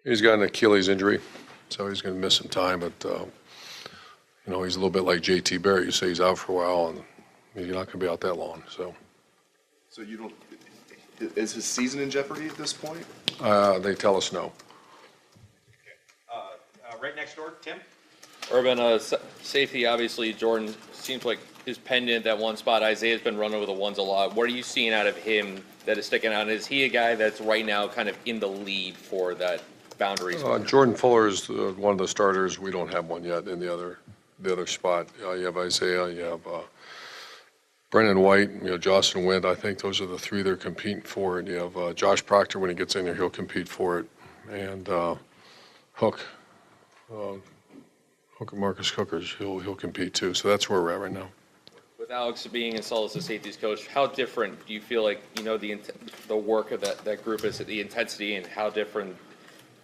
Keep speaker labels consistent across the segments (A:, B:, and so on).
A: He's got an Achilles injury, so he's going to miss some time. But he's a little bit like J.T. Barrett. You say he's out for a while, and he's not going to be out that long. So
B: you don't. Is his season in jeopardy at this point?
A: They tell us no.
C: Right next door, Tim.
D: Urban, safety, obviously, Jordan seems like his pendant at one spot. Isaiah's been running over the ones a lot. What are you seeing out of him that is sticking out? Is he a guy that's right now kind of in the lead for that boundary spot?
A: Jordan Fuller is one of the starters. We don't have one yet in the other spot. You have Isaiah, you have Brendan White, Jocelyn Wint. I think those are the three they're competing for. And you have Josh Proctor. When he gets in there, he'll compete for it. And Hook, Marcus Hookers, he'll compete too. So that's where we're at right now.
D: With Alex being installed as the safeties coach, how different do you feel like the work of that group is, the intensity, and how different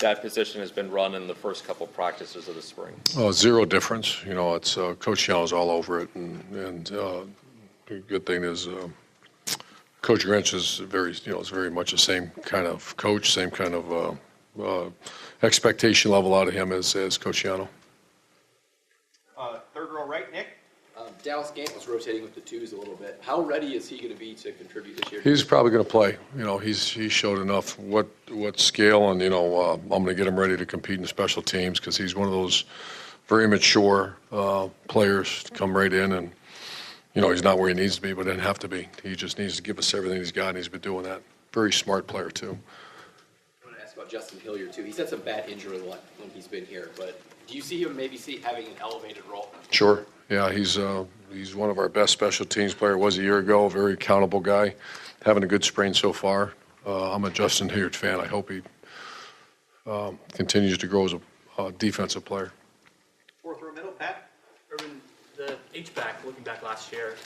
D: that position has been run in the first couple practices of the spring?
A: Zero difference. It's Coach Young's all over it, and the good thing is Coach Grinch is very much the same kind of coach, same kind of expectation level out of him as Coach Yano.
C: Third row right, Nick.
E: Dallas Gant was rotating with the twos a little bit. How ready is he going to be to contribute this year?
A: He's probably going to play. He showed enough what scale, and I'm going to get him ready to compete in special teams because he's one of those very mature players to come right in, and he's not where he needs to be, but didn't have to be. He just needs to give us everything he's got, and he's been doing that. Very smart player too.
E: I want to ask about Justin Hilliard too. He's had some bad injury luck when he's been here, but do you see him maybe having an elevated role?
A: Sure. Yeah, he's one of our best special teams player. Was a year ago. A very accountable guy. Having a good spring so far. I'm a Justin Hilliard fan. I hope he continues to grow as a defensive player.
C: Fourth row middle, Pat.
F: Urban, the H-back, looking back last year,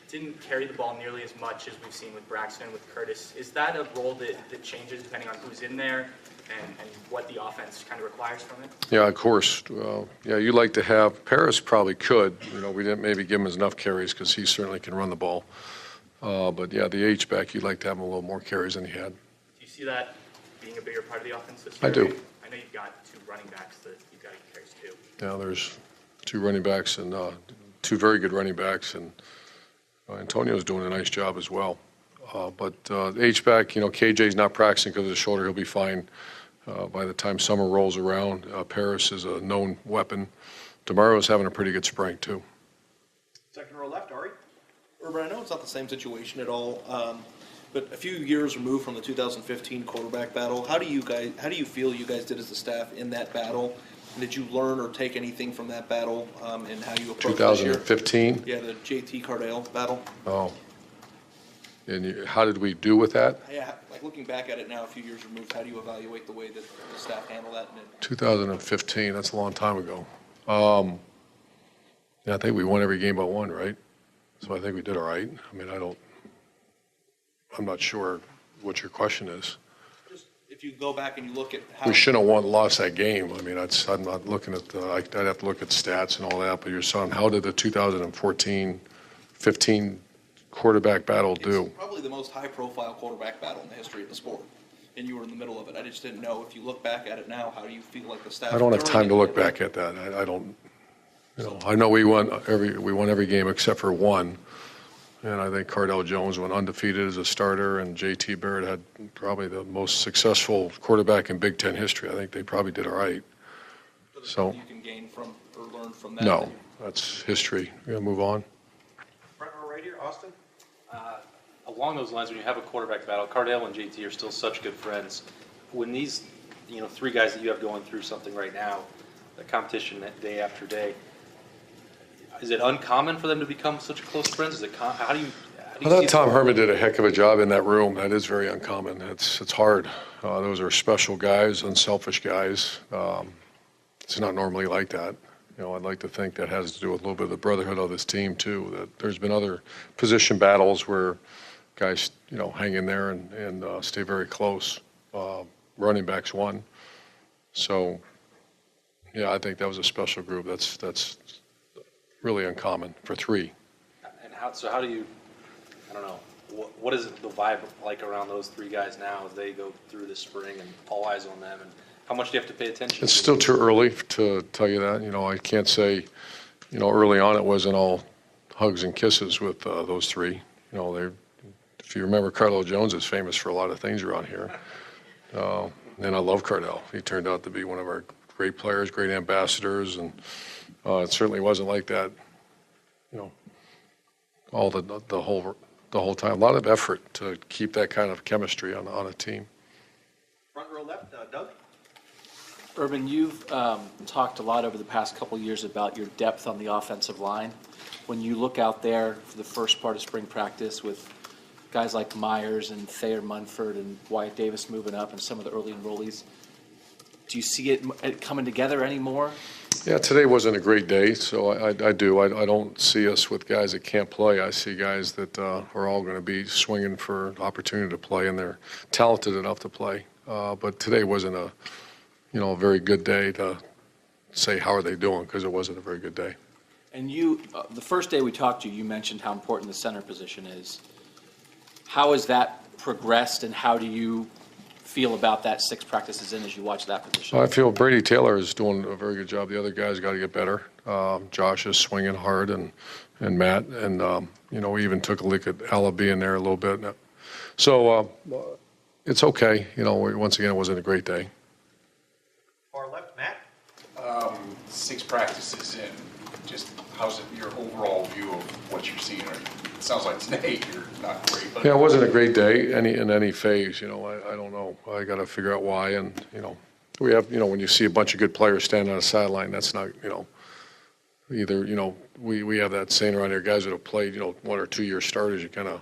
F: didn't carry the ball nearly as much as we've seen with Braxton and with Curtis. Is that a role that changes depending on who's in there and what the offense kind of requires from it?
A: Yeah, of course. You'd like to have – Paris probably could. We didn't maybe give him enough carries because he certainly can run the ball. But, the H-back, you'd like to have him a little more carries than he had.
F: Do you see that being a bigger part of the offense this year?
A: I do.
F: I know you've got two running backs that you've got to get carries too.
A: Yeah, there's two running backs and two very good running backs, and Antonio's doing a nice job as well. But H-back, KJ's not practicing because of his shoulder. He'll be fine by the time summer rolls around. Paris is a known weapon. DeMario's having a pretty good spring too.
C: Second row left, Ari.
G: Urban, I know it's not the same situation at all, but a few years removed from the 2015 quarterback battle, how do you feel you guys did as a staff in that battle? And did you learn or take anything from that battle and how you approach this year?
A: 2015?
G: Yeah, the JT Cardale battle.
A: Oh. And how did we do with that?
G: Yeah, like looking back at it now, a few years removed, how do you evaluate the way that the staff handled that?
A: 2015, that's a long time ago. I think we won every game but one, right? So I think we did all right. I mean, I'm not sure what your question is.
G: Just if you go back and you look at how
A: We shouldn't have lost that game. I mean, I'm not looking at I'd have to look at stats and all that, but you're saying, how did the 2014-15 quarterback battle do?
G: It's probably the most high-profile quarterback battle in the history of the sport, and you were in the middle of it. I just didn't know if you look back at it now, how do you feel like the staff?
A: I don't have time to look back at that. I don't. I know we won every game except for one, and I think Cardale Jones went undefeated as a starter, and J.T. Barrett had probably the most successful quarterback in Big Ten history. I think they probably did all right. So
G: you can gain from or learn from that.
A: No, that's history. We're gonna move on.
C: Front row right here, Austin.
H: Along those lines, when you have a quarterback battle, Cardale and JT are still such good friends. When these, three guys that you have going through something right now, the competition day after day, is it uncommon for them to become such close friends? Is it how do you
A: I thought Tom Herman did a heck of a job in that room. That is very uncommon. It's hard. Those are special guys, unselfish guys. It's not normally like that. I'd like to think that has to do with a little bit of the brotherhood of this team too. That there's been other position battles where guys, hang in there and stay very close. Running backs won. So, yeah, I think that was a special group. That's really uncommon for three.
H: And how do you, I don't know, what is the vibe like around those three guys now as they go through this spring and all eyes on them? And How much do you have to pay attention?
A: It's
H: to?
A: still too early to tell you that. I can't say, early on it wasn't all hugs and kisses with those three. If you remember, Carlo Jones is famous for a lot of things around here. And I love Cardell. He turned out to be one of our great players, great ambassadors, and it certainly wasn't like that, all the whole time. A lot of effort to keep that kind of chemistry on a team.
C: Front row left, Doug.
I: Urban, you've talked a lot over the past couple of years about your depth on the offensive line. When you look out there for the first part of spring practice with guys like Myers and Thayer Munford and Wyatt Davis moving up and some of the early enrollees, do you see it coming together anymore?
A: Yeah, today wasn't a great day, so I do. I don't see us with guys that can't play. I see guys that are all going to be swinging for opportunity to play, and they're talented enough to play. But today wasn't a very good day to say how are they doing, because it wasn't a very good day.
I: And you, the first day we talked to you, you mentioned how important the center position is. How has that progressed, and how do you feel about that 6 practices in as you watch that position?
A: I feel Brady Taylor is doing a very good job. The other guys got to get better. Josh is swinging hard, and Matt, and we even took a look at Alabi in there a little bit. So it's okay. Once again, it wasn't a great day.
C: Far left, Matt.
J: 6 practices in, just how's it your overall view of what you're seeing? It sounds like today you're not great, but
A: Yeah, it wasn't a great day in any phase. I don't know. I got to figure out why. And we have when you see a bunch of good players standing on a sideline, that's not either. We have that saying around here, guys that have played 1 or 2 year starters, you kind of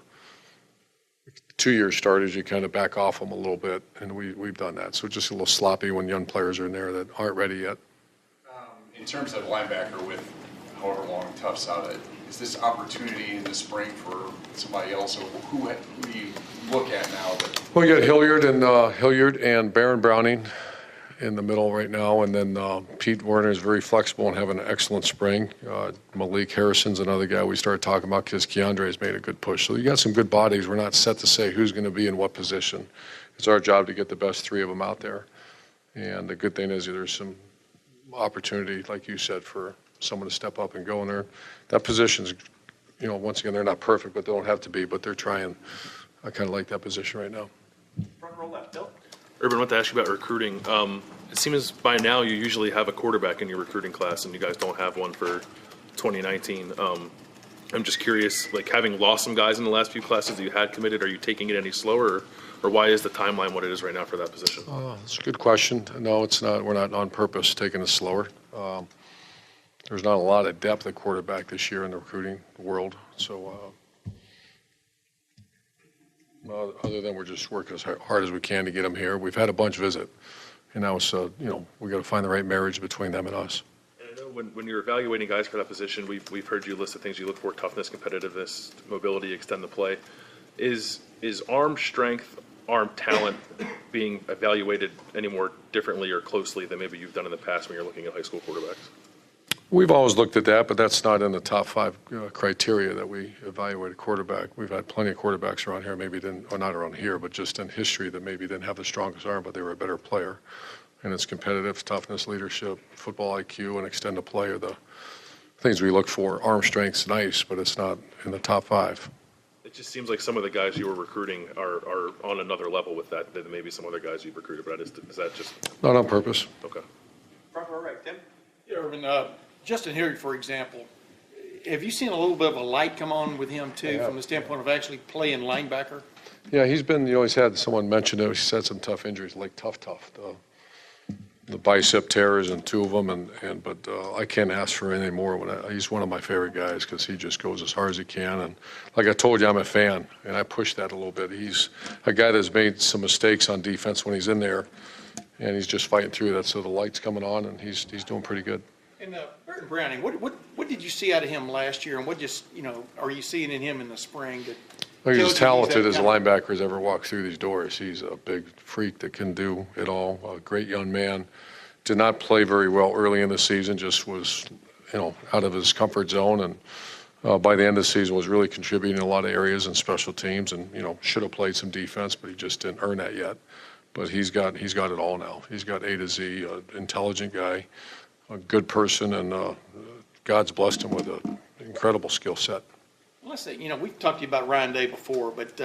A: 2 year starters, you kind of back off them a little bit, and we've done that. So just a little sloppy when young players are in there that aren't ready yet.
J: in terms of linebacker with however long Tufts out, is this opportunity in the spring for somebody else? Or who do you look at now?
A: Well, you got Hilliard and Baron Browning in the middle right now, and then Pete Werner is very flexible and having an excellent spring. Malik Harrison's another guy we started talking about because Keandre's made a good push. So you got some good bodies. We're not set to say who's going to be in what position. It's our job to get the best 3 of them out there. And the good thing is there's some opportunity, like you said, for someone to step up and go in there. That position's, once again, they're not perfect, but they don't have to be, but they're trying. I kind of like that position right now.
C: Front row left, Bill.
K: Urban, I want to ask you about recruiting. It seems by now you usually have a quarterback in your recruiting class, and you guys don't have one for 2019. I'm just curious, having lost some guys in the last few classes that you had committed, are you taking it any slower, or why is the timeline what it is right now for that position?
A: It's a good question. No, it's not. We're not on purpose taking it slower. There's not a lot of depth at quarterback this year in the recruiting world. So other than we're just working as hard as we can to get them here. We've had a bunch visit, and now it's, we got to find the right marriage between them and us.
K: And I know when you're evaluating guys for that position, we've heard you list the things you look for: toughness, competitiveness, mobility, extend the play. Is arm strength, arm talent being evaluated any more differently or closely than maybe you've done in the past when you're looking at high school quarterbacks?
A: We've always looked at that, but that's not in the top 5 criteria that we evaluate a quarterback. We've had plenty of quarterbacks around here, not around here, but just in history that maybe didn't have the strongest arm, but they were a better player. And it's competitive, toughness, leadership, football IQ, and extend the play are the things we look for. Arm strength's nice, but it's not in the top 5.
K: It just seems like some of the guys you were recruiting are on another level with that than maybe some other guys you've recruited. But is that just
A: Not on purpose.
K: okay?
C: Front row right, Tim.
L: Yeah, Urban, Justin Hilliard, for example, have you seen a little bit of a light come on with him too, from the standpoint of actually playing linebacker?
A: Yeah, he's been, he's had someone mention it. He's had some tough injuries, like tough. The bicep tears and 2 of them, but I can't ask for anything more. He's one of my favorite guys because he just goes as hard as he can. And like I told you, I'm a fan, and I push that a little bit. He's a guy that's made some mistakes on defense when he's in there, and he's just fighting through that. So the light's coming on, and he's doing pretty good.
L: And Burton Browning, what did you see out of him last year, and what are you seeing in him in the spring?
A: He's as talented as a linebacker has ever walked through these doors. He's a big freak that can do it all. A great young man. Did not play very well early in the season. Just was, out of his comfort zone, and by the end of the season was really contributing in a lot of areas and special teams, and should have played some defense, but he just didn't earn that yet. but he's got it all now. He's got A to Z, an intelligent guy, a good person, and God's blessed him with an incredible skill set.
L: Let's say, we've talked to you about Ryan Day before, but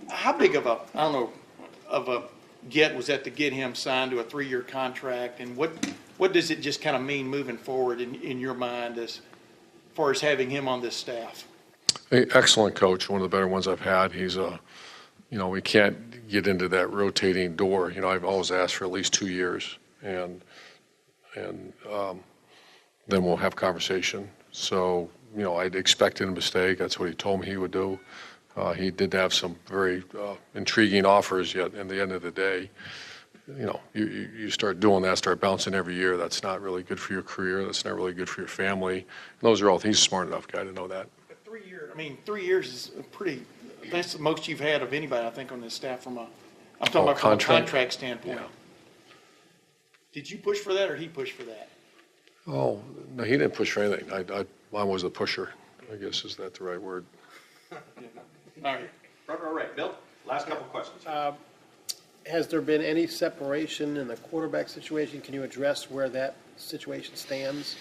L: how big of a get was that to get him signed to a 3-year contract? And what does it just kind of mean moving forward in your mind as far as having him on this staff?
A: Excellent coach, one of the better ones I've had. He's we can't get into that rotating door. I've always asked for at least 2 years, and then we'll have conversation. So, I'd expected him to stay. That's what he told me he would do. He did have some very intriguing offers, yet in the end of the day, you start doing that, start bouncing every year. That's not really good for your career. That's not really good for your family. And those are all, he's a smart enough guy to know that.
L: But 3 years is that's the most you've had of anybody, I think, on this staff I'm talking about from a contract standpoint.
A: Yeah.
L: Did you push for that or he pushed for that?
A: Oh, no, he didn't push for anything. Mine was the pusher, I guess. Is that the right word?
L: All right.
C: Front row right. Bill, last couple questions.
M: Has there been any separation in the quarterback situation? Can you address where that situation stands?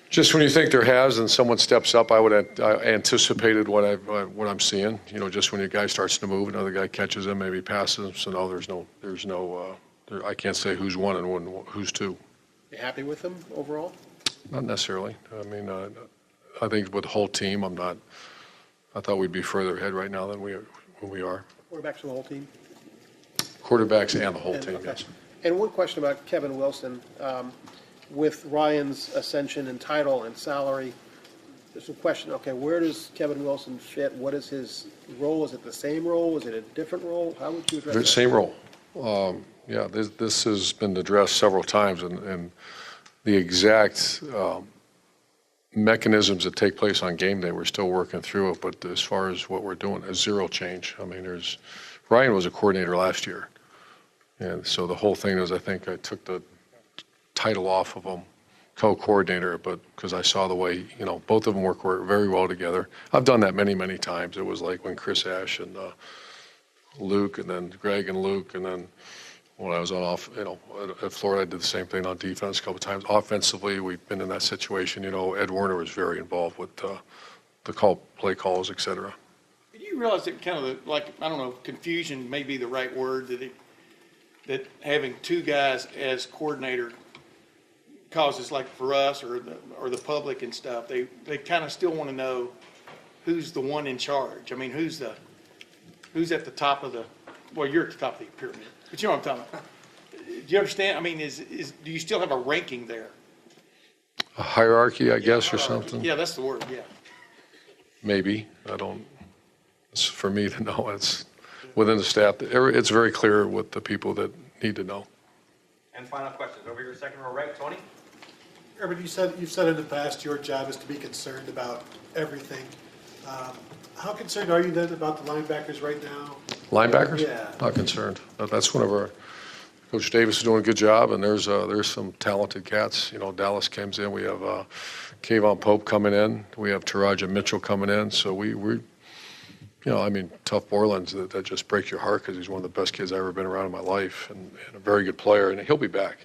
A: Just when you think there has and someone steps up, I anticipated what I'm seeing. Just when a guy starts to move, another guy catches him, maybe passes him. So no, there's no. I can't say who's one and who's two.
M: You happy with him overall?
A: Not necessarily. I mean, I think with the whole team, I'm not. I thought we'd be further ahead right now than we are.
M: Quarterbacks for the whole team?
A: Quarterbacks and the whole team,
M: Okay.
A: yes.
M: And one question about Kevin Wilson. With Ryan's ascension in title and salary, there's a question, okay, where does Kevin Wilson fit? What is his role? Is it the same role? Is it a different role? How would you address that?
A: Same role. Yeah, this has been addressed several times, and the exact mechanisms that take place on game day, we're still working through it, but as far as what we're doing, there's zero change. I mean, Ryan was a coordinator last year, and so the whole thing is, I think I took the title off of him, co-coordinator, but because I saw the way, both of them work very well together. I've done that many, many times. It was like when Chris Ash and Luke, and then Greg and Luke, and then when I was at Florida, I did the same thing on defense a couple of times. Offensively, we've been in that situation. Ed Werner was very involved with the play calls, et cetera.
L: Did you realize that kind of confusion may be the right word, that having two guys as coordinator causes, like for us or the public and stuff, they kind of still want to know who's the one in charge. I mean, who's at the top of you're at the top of the pyramid, but you know what I'm talking about. Do you understand? I mean, do you still have a ranking there?
A: A hierarchy, I guess, or something?
L: Yeah, that's the word, yeah.
A: Maybe. It's for me to know. It's within the staff. It's very clear with the people that need to know.
C: And final questions. Over here, second row right. Tony?
N: Urban, you've said in the past your job is to be concerned about everything. How concerned are you then about the linebackers right now?
A: Linebackers?
N: Yeah.
A: Not concerned. That's one of our. Coach Davis is doing a good job, and there's some talented cats. Dallas comes in. We have Kayvon Pope coming in. We have Taraja Mitchell coming in. So we're Tough Borland's that just breaks your heart because he's one of the best kids I've ever been around in my life, and a very good player, and he'll be back.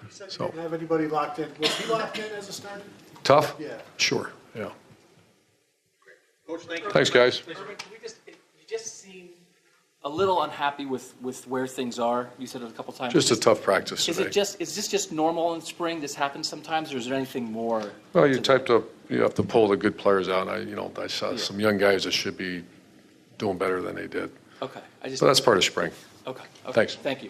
N: You said you didn't have anybody locked in. Was he locked in as a starter?
A: Tough?
N: Yeah.
A: Sure. Yeah.
C: Coach, thank you.
A: Thanks, guys.
I: Urban, you just seem a little unhappy with where things are. You said it a couple times.
A: Just a tough practice
I: Is
A: today.
I: is this just normal in spring? This happens sometimes, or is there anything more?
A: Well, you have to pull the good players out. I saw some young guys that should be doing better than they did.
I: Okay.
A: So that's part of spring.
I: Okay.
A: Thanks.
I: Thank you.